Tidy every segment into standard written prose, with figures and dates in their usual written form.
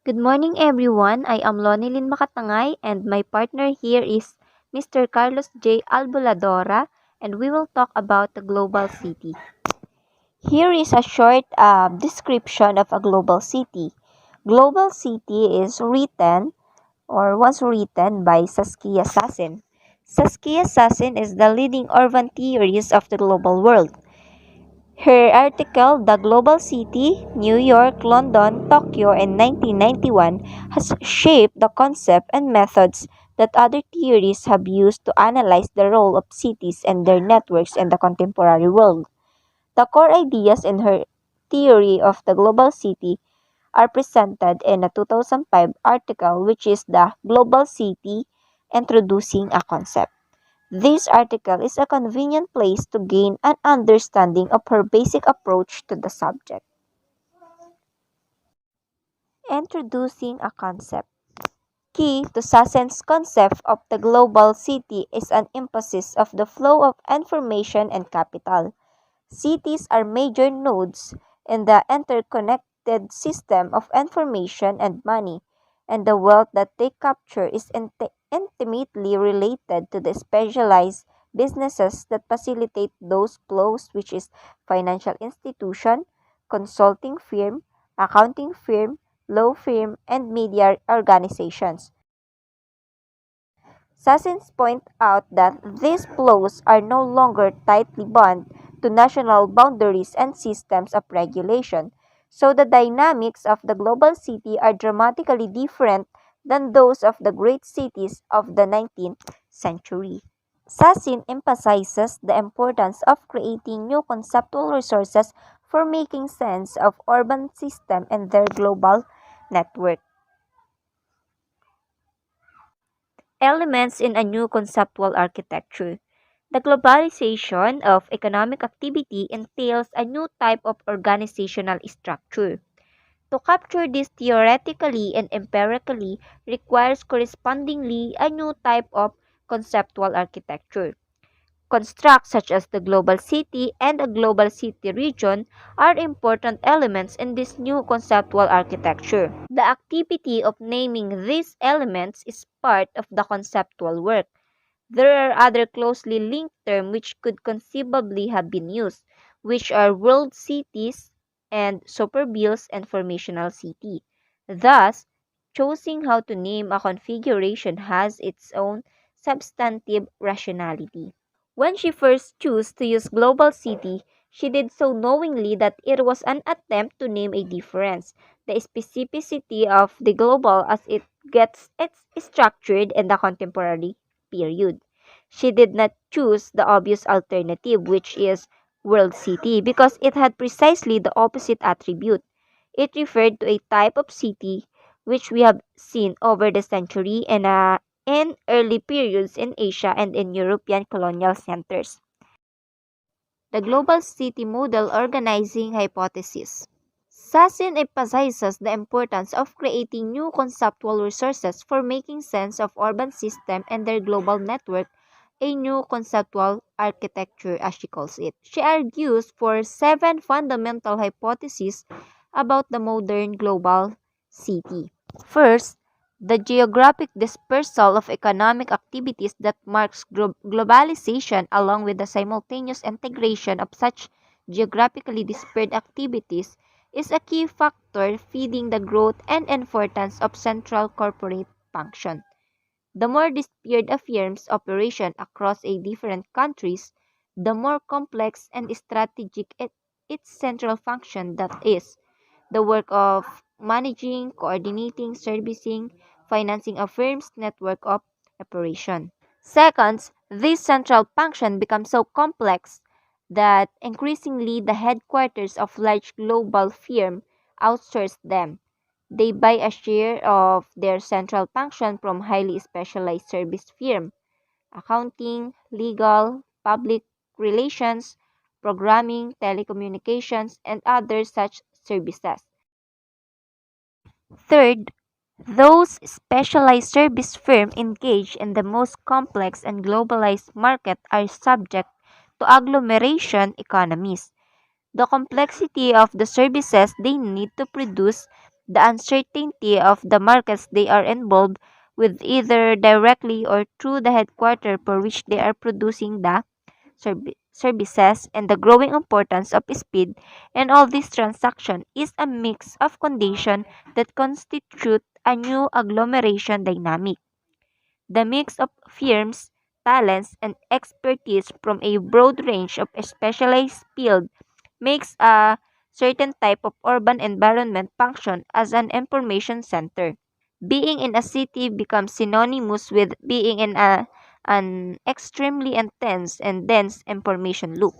Good morning, everyone. I am Lonilyn Makatangay, and my partner here is Mr. Carlos J. Albuladora, and we will talk about the global city. Here is a short description of a global city. Global city is written or was written by Saskia Sassin. Saskia Sassin is the leading urban theorist of the global world. Her article, The Global City, New York, London, Tokyo in 1991, has shaped the concept and methods that other theories have used to analyze the role of cities and their networks in the contemporary world. The core ideas in her theory of the global city are presented in a 2005 article, which is The Global City, Introducing a Concept. This article is a convenient place to gain an understanding of her basic approach to the subject. Introducing a concept. Key to Sassen's concept of the global city is an emphasis of the flow of information and capital. Cities are major nodes in the interconnected system of information and money, and the wealth that they capture is intimately related to the specialized businesses that facilitate those flows, which is financial institution, consulting firm, accounting firm, law firm, and media organizations. Sessions point out that these flows are no longer tightly bound to national boundaries and systems of regulation, so the dynamics of the global city are dramatically different than those of the great cities of the 19th century. Sassin emphasizes the importance of creating new conceptual resources for making sense of urban systems and their global network. Elements in a new conceptual architecture. The globalization of economic activity entails a new type of organizational structure. To capture this theoretically and empirically requires correspondingly a new type of conceptual architecture. Constructs such as the global city and a global city region are important elements in this new conceptual architecture. The activity of naming these elements is part of the conceptual work. There are other closely linked terms which could conceivably have been used, which are world cities and superbills and formational city. Thus, choosing how to name a configuration has its own substantive rationality. When she first chose to use global city, she did so knowingly that it was an attempt to name a difference, the specificity of the global as it gets its structured in the contemporary period. She did not choose the obvious alternative, which is world city, because it had precisely the opposite attribute. It referred to a type of city which we have seen over the century in early periods in Asia and in European colonial centers. The global city model organizing hypothesis. Sassin emphasizes the importance of creating new conceptual resources for making sense of urban systems and their global network, a new conceptual architecture as she calls it. She argues for seven fundamental hypotheses about the modern global city. First, the geographic dispersal of economic activities that marks globalization along with the simultaneous integration of such geographically dispersed activities is a key factor feeding the growth and importance of central corporate function. The more dispersed a firm's operation across a different countries, the more complex and strategic its central function that is, the work of managing, coordinating, servicing, financing a firm's network of operation. Second, this central function becomes so complex that increasingly the headquarters of large global firms outsource them. They buy a share of their central function from highly specialized service firms, accounting, legal, public relations, programming, telecommunications, and other such services. Third, those specialized service firms engaged in the most complex and globalized market are subject to agglomeration economies. The complexity of the services they need to produce the uncertainty of the markets they are involved with either directly or through the headquarter for which they are producing the services, and the growing importance of speed in all these transactions is a mix of conditions that constitute a new agglomeration dynamic. The mix of firms, talents, and expertise from a broad range of specialized fields makes a certain type of urban environment function as an information center. Being in a city becomes synonymous with being in an extremely intense and dense information loop.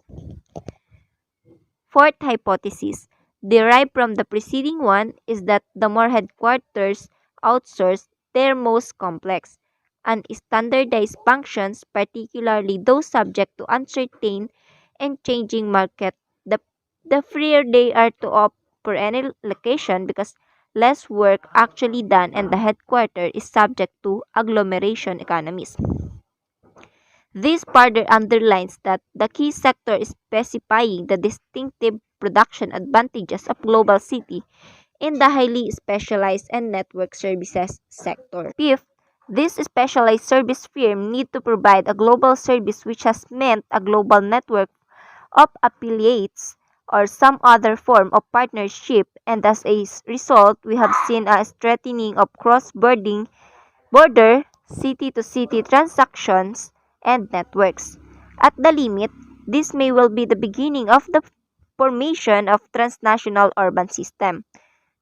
Fourth hypothesis, derived from the preceding one, is that the more headquarters outsource their most complex and standardized functions, particularly those subject to uncertain and changing market, the, the freer they are to opt for any location because less work actually done and the headquarter is subject to agglomeration economies. This further underlines that the key sector is specifying the distinctive production advantages of global city in the highly specialized and network services sector. Fifth, this specialized service firm need to provide a global service which has meant a global network of affiliates or some other form of partnership, and as a result we have seen a strengthening of border, city to city transactions, and networks. At the limit, this may well be the beginning of the formation of transnational urban system.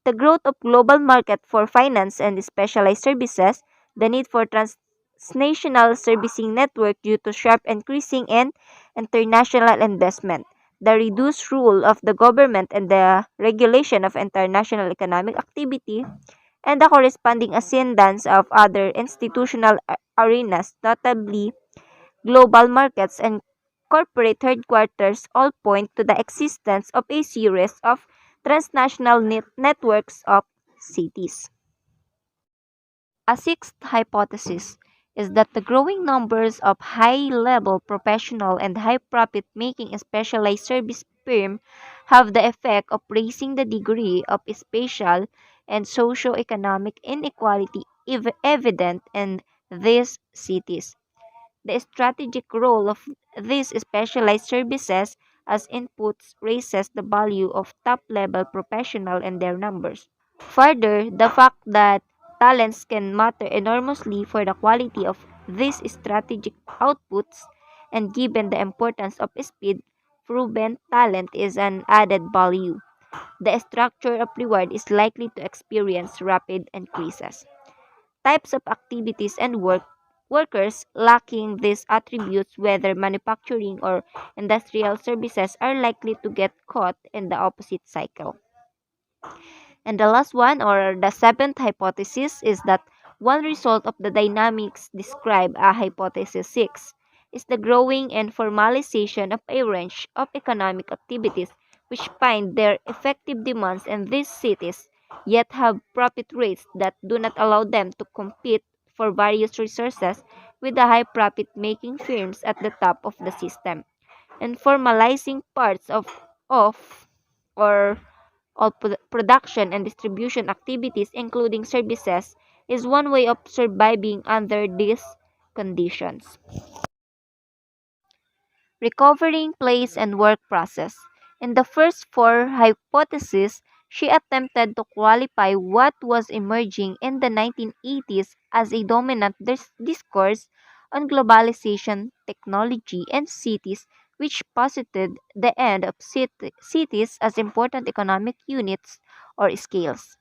The growth of global market for finance and specialized services, the need for transnational servicing network due to sharp increasing in international investment, the reduced role of the government and the regulation of international economic activity, and the corresponding ascendance of other institutional arenas, notably global markets and corporate headquarters, all point to the existence of a series of transnational networks of cities. A sixth hypothesis is that the growing numbers of high-level professional and high-profit making specialized service firms have the effect of raising the degree of spatial and socio-economic inequality evident in these cities. The strategic role of these specialized services as inputs raises the value of top-level professionals and their numbers. Further, the fact that talents can matter enormously for the quality of these strategic outputs, and given the importance of speed, proven talent is an added value. The structure of reward is likely to experience rapid increases. Types of activities and workers lacking these attributes, whether manufacturing or industrial services, are likely to get caught in the opposite cycle. And the last one, or the seventh hypothesis, is that one result of the dynamics described, a hypothesis 6, is the growing and formalization of a range of economic activities which find their effective demands in these cities, yet have profit rates that do not allow them to compete for various resources with the high profit making firms at the top of the system. And formalizing parts of or all production and distribution activities, including services, is one way of surviving under these conditions. Recovering place and work process. In the first four hypotheses, she attempted to qualify what was emerging in the 1980s as a dominant discourse on globalization, technology, and cities, which posited the end of cities as important economic units or scales.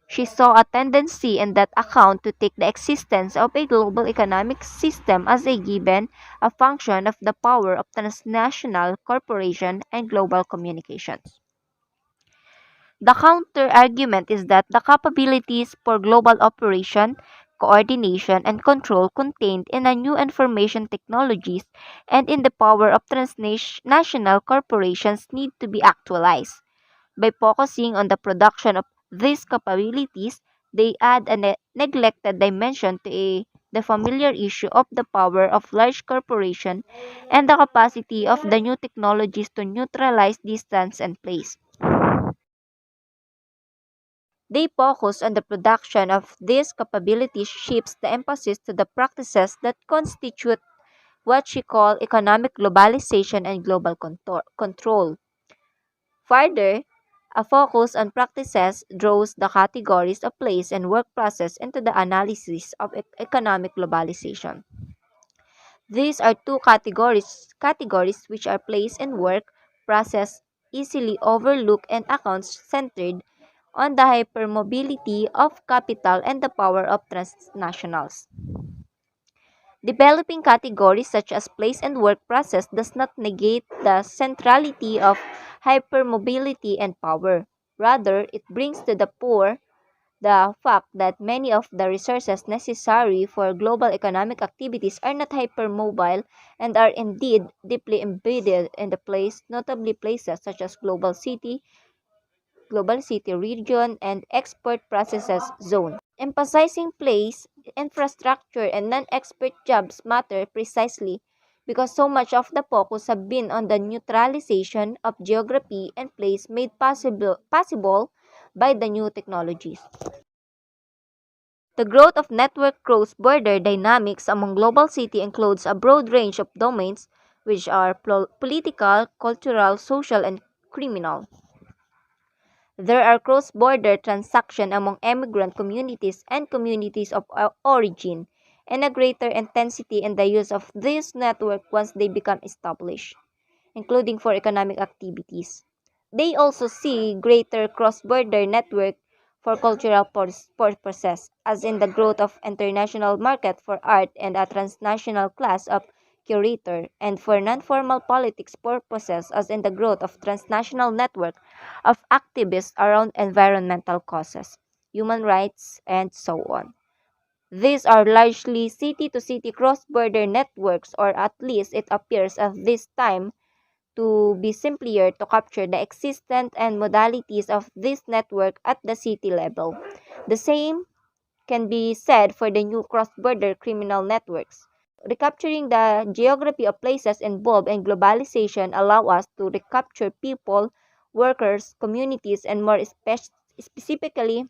She saw a tendency in that account to take the existence of a global economic system as a given, a function of the power of transnational corporation and global communications. The counter-argument is that the capabilities for global operation, coordination, and control contained in the new information technologies and in the power of transnational corporations need to be actualized. By focusing on the production of these capabilities, they add a neglected dimension to the familiar issue of the power of large corporations and the capacity of the new technologies to neutralize distance and place. They focus on the production of these capabilities shifts the emphasis to the practices that constitute what she called economic globalization and global control. Further, a focus on practices draws the categories of place and work process into the analysis of economic globalization. These are two categories which are place and work process easily overlooked and accounts centered on the hypermobility of capital and the power of transnationals. Developing categories such as place and work process does not negate the centrality of hypermobility and power. Rather, it brings to the fore the fact that many of the resources necessary for global economic activities are not hypermobile and are indeed deeply embedded in the place, notably places such as global city region, and export processes zone. Emphasizing place, infrastructure, and non-expert jobs matter precisely because so much of the focus have been on the neutralization of geography and place made possible by the new technologies. The growth of network cross-border dynamics among global cities includes a broad range of domains which are political, cultural, social, and criminal. There are cross-border transactions among immigrant communities and communities of origin, and a greater intensity in the use of this network once they become established, including for economic activities. They also see greater cross-border network for cultural purposes, as in the growth of international market for art and a transnational class of curator, and for non-formal politics purposes, as in the growth of transnational network of activists around environmental causes, human rights, and so on. These are largely city-to-city cross-border networks, or at least it appears at this time to be simpler to capture the existence and modalities of this network at the city level. The same can be said for the new cross-border criminal networks. Recapturing the geography of places involved in globalization allow us to recapture people, workers, communities, and more specifically,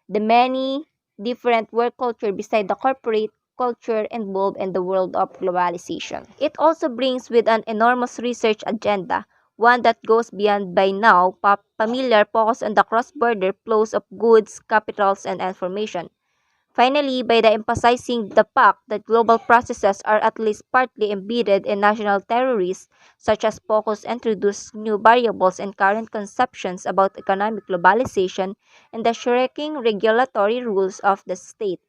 the many different work culture beside the corporate culture involved in the world of globalization. It also brings with an enormous research agenda, one that goes beyond by now familiar focus on the cross-border flows of goods, capitals, and information. Finally, by the emphasizing the fact that global processes are at least partly embedded in national theories, such as focus introduce new variables and current conceptions about economic globalization and the shrinking regulatory rules of the state.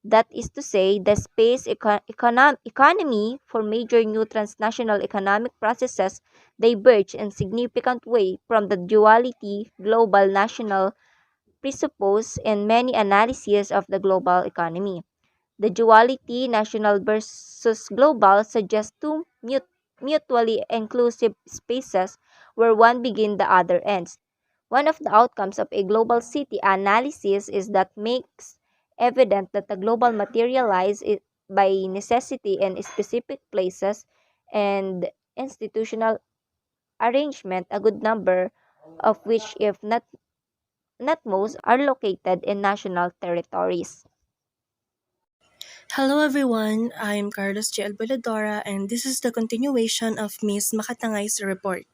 That is to say, the space economy for major new transnational economic processes diverge in significant way from the duality global national presuppose in many analyses of the global economy. The duality, national versus global, suggests two mutually inclusive spaces where one begins the other ends. One of the outcomes of a global city analysis is that makes evident that the global materializes by necessity in specific places and institutional arrangement, a good number of which, if not most, are located in national territories. Hello everyone, I'm Carlos G. Albaladora and this is the continuation of Ms. Makatangay's report.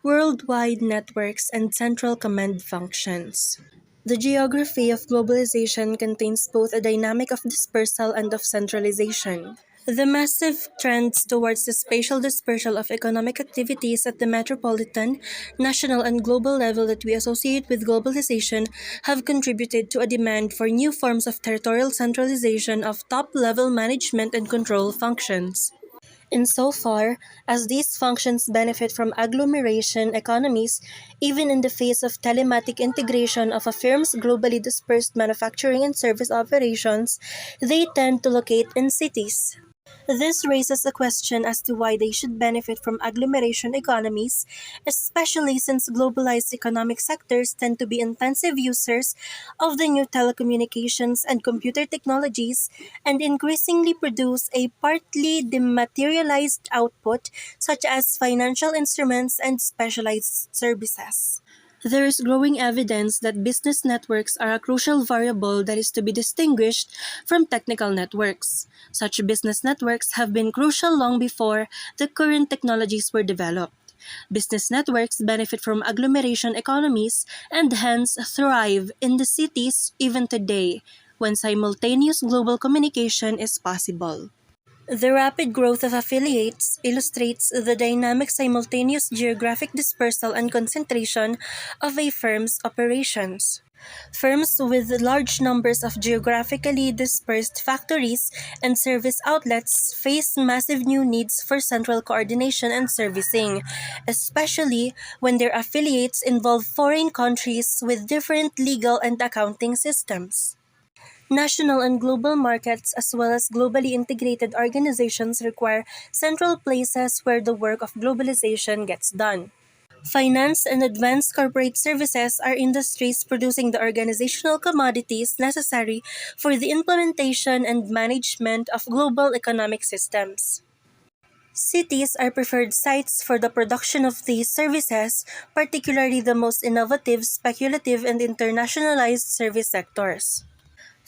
Worldwide networks and central command functions. The geography of globalization contains both a dynamic of dispersal and of centralization. The massive trends towards the spatial dispersal of economic activities at the metropolitan, national, and global level that we associate with globalization have contributed to a demand for new forms of territorial centralization of top level management and control functions. Insofar as these functions benefit from agglomeration economies, even in the face of telematic integration of a firm's globally dispersed manufacturing and service operations, they tend to locate in cities. This raises a question as to why they should benefit from agglomeration economies, especially since globalized economic sectors tend to be intensive users of the new telecommunications and computer technologies and increasingly produce a partly dematerialized output such as financial instruments and specialized services. There is growing evidence that business networks are a crucial variable that is to be distinguished from technical networks. Such business networks have been crucial long before the current technologies were developed. Business networks benefit from agglomeration economies and hence thrive in the cities even today, when simultaneous global communication is possible. The rapid growth of affiliates illustrates the dynamic simultaneous geographic dispersal and concentration of a firm's operations. Firms with large numbers of geographically dispersed factories and service outlets face massive new needs for central coordination and servicing, especially when their affiliates involve foreign countries with different legal and accounting systems. National and global markets, as well as globally integrated organizations, require central places where the work of globalization gets done. Finance and advanced corporate services are industries producing the organizational commodities necessary for the implementation and management of global economic systems. Cities are preferred sites for the production of these services, particularly the most innovative, speculative, and internationalized service sectors.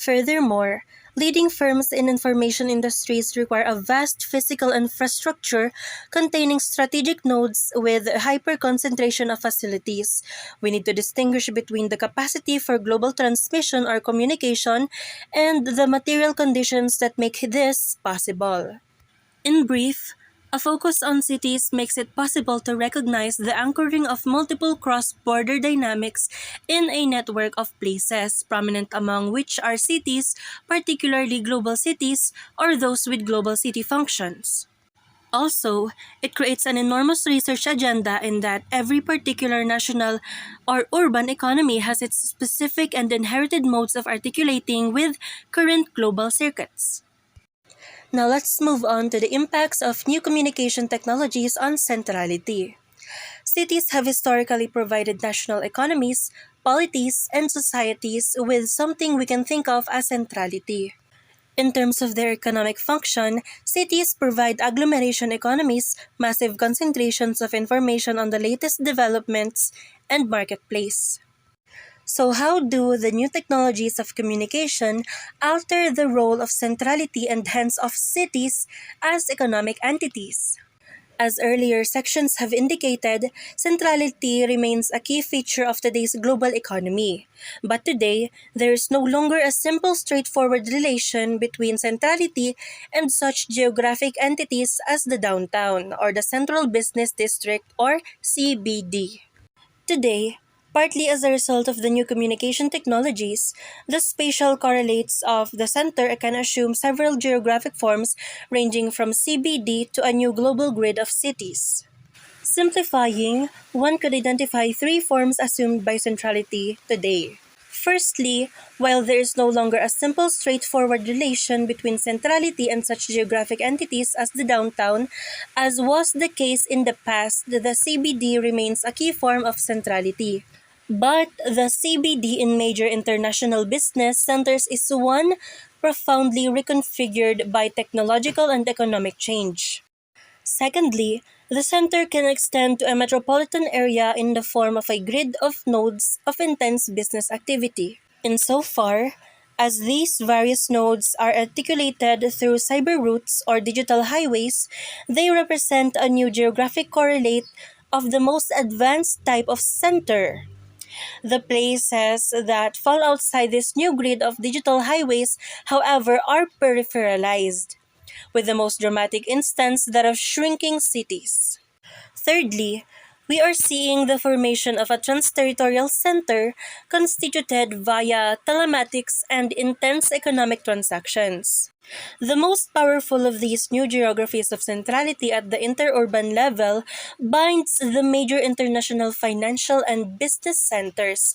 Furthermore, leading firms in information industries require a vast physical infrastructure containing strategic nodes with hyper-concentration of facilities. We need to distinguish between the capacity for global transmission or communication and the material conditions that make this possible. In brief, a focus on cities makes it possible to recognize the anchoring of multiple cross-border dynamics in a network of places, prominent among which are cities, particularly global cities, or those with global city functions. Also, it creates an enormous research agenda in that every particular national or urban economy has its specific and inherited modes of articulating with current global circuits. Now let's move on to the impacts of new communication technologies on centrality. Cities have historically provided national economies, polities, and societies with something we can think of as centrality. In terms of their economic function, cities provide agglomeration economies, massive concentrations of information on the latest developments, and marketplace. So, how do the new technologies of communication alter the role of centrality and hence of cities as economic entities? As earlier sections have indicated, centrality remains a key feature of today's global economy. But today, there is no longer a simple, straightforward relation between centrality and such geographic entities as the downtown or the Central Business District or CBD. Today, partly as a result of the new communication technologies, the spatial correlates of the center can assume several geographic forms ranging from CBD to a new global grid of cities. Simplifying, one could identify three forms assumed by centrality today. Firstly, while there is no longer a simple, straightforward relation between centrality and such geographic entities as the downtown, as was the case in the past, the CBD remains a key form of centrality. But the CBD in major international business centers is one profoundly reconfigured by technological and economic change. Secondly, the center can extend to a metropolitan area in the form of a grid of nodes of intense business activity. Insofar as these various nodes are articulated through cyber routes or digital highways, they represent a new geographic correlate of the most advanced type of center. The places that fall outside this new grid of digital highways, however, are peripheralized, with the most dramatic instance that of shrinking cities. Thirdly, we are seeing the formation of a trans-territorial center constituted via telematics and intense economic transactions. The most powerful of these new geographies of centrality at the interurban level binds the major international financial and business centers,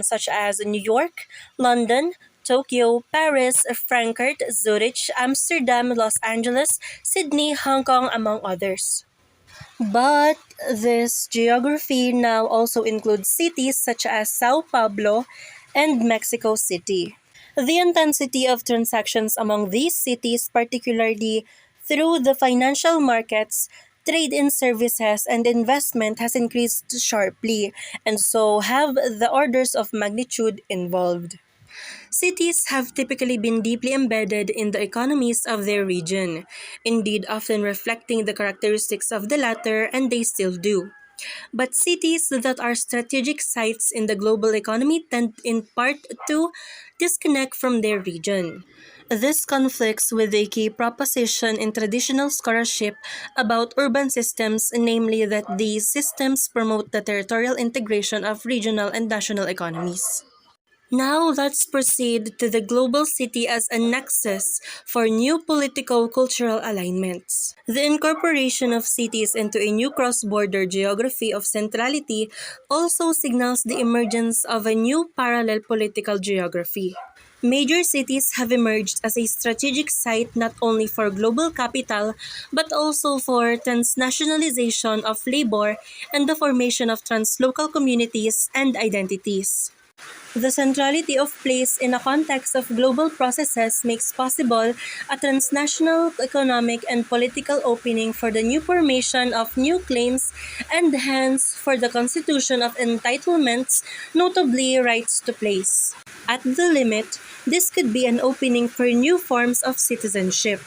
such as New York, London, Tokyo, Paris, Frankfurt, Zurich, Amsterdam, Los Angeles, Sydney, Hong Kong, among others. But this geography now also includes cities such as Sao Paulo and Mexico City. The intensity of transactions among these cities, particularly through the financial markets, Trade in services and investment has increased sharply, and so have the orders of magnitude involved. Cities have typically been deeply embedded in the economies of their region, indeed, often reflecting the characteristics of the latter, and they still do. But cities that are strategic sites in the global economy tend in part to disconnect from their region. This conflicts with a key proposition in traditional scholarship about urban systems, namely that these systems promote the territorial integration of regional and national economies. Now let's proceed to the global city as a nexus for new political cultural alignments. The incorporation of cities into a new cross-border geography of centrality also signals the emergence of a new parallel political geography. Major cities have emerged as a strategic site not only for global capital but also for transnationalization of labor and the formation of translocal communities and identities. The centrality of place in a context of global processes makes possible a transnational economic and political opening for the new formation of new claims and hence for the constitution of entitlements, notably rights to place. At the limit, this could be an opening for new forms of citizenship.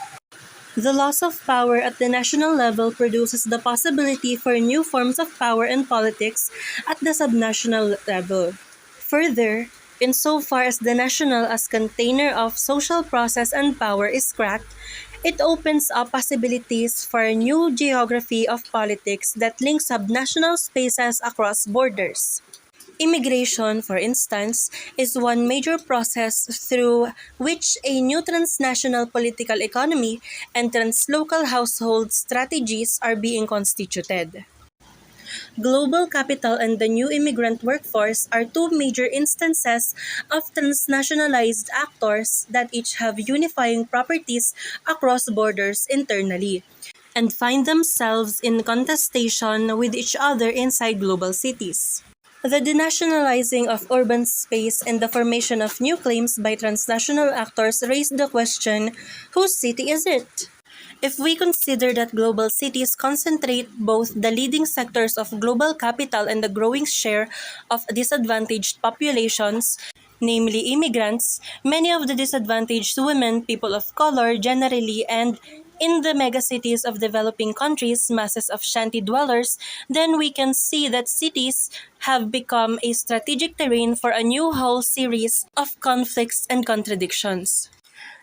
The loss of power at the national level produces the possibility for new forms of power and politics at the subnational level. Further, insofar as the national as container of social process and power is cracked, it opens up possibilities for a new geography of politics that links subnational spaces across borders. Immigration, for instance, is one major process through which a new transnational political economy and translocal household strategies are being constituted. Global capital and the new immigrant workforce are two major instances of transnationalized actors that each have unifying properties across borders internally and find themselves in contestation with each other inside global cities. The denationalizing of urban space and the formation of new claims by transnational actors raise the question, whose city is it? If we consider that global cities concentrate both the leading sectors of global capital and the growing share of disadvantaged populations, namely immigrants, many of the disadvantaged women, people of color generally, and in the megacities of developing countries, masses of shanty dwellers, then we can see that cities have become a strategic terrain for a new whole series of conflicts and contradictions.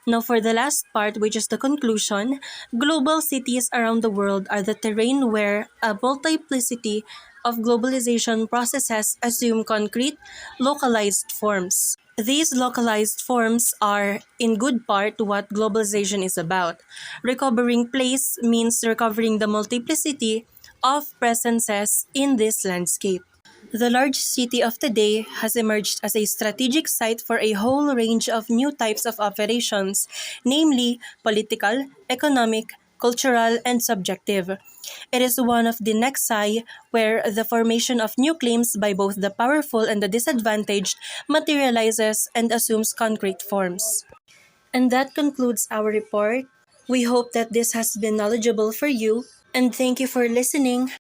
Now, for the last part, which is the conclusion, global cities around the world are the terrain where a multiplicity of globalization processes assume concrete, localized forms. These localized forms are, in good part, what globalization is about. Recovering place means recovering the multiplicity of presences in this landscape. The large city of today has emerged as a strategic site for a whole range of new types of operations, namely political, economic, cultural, and subjective. It is one of the nexi where the formation of new claims by both the powerful and the disadvantaged materializes and assumes concrete forms. And that concludes our report. We hope that this has been knowledgeable for you, and thank you for listening.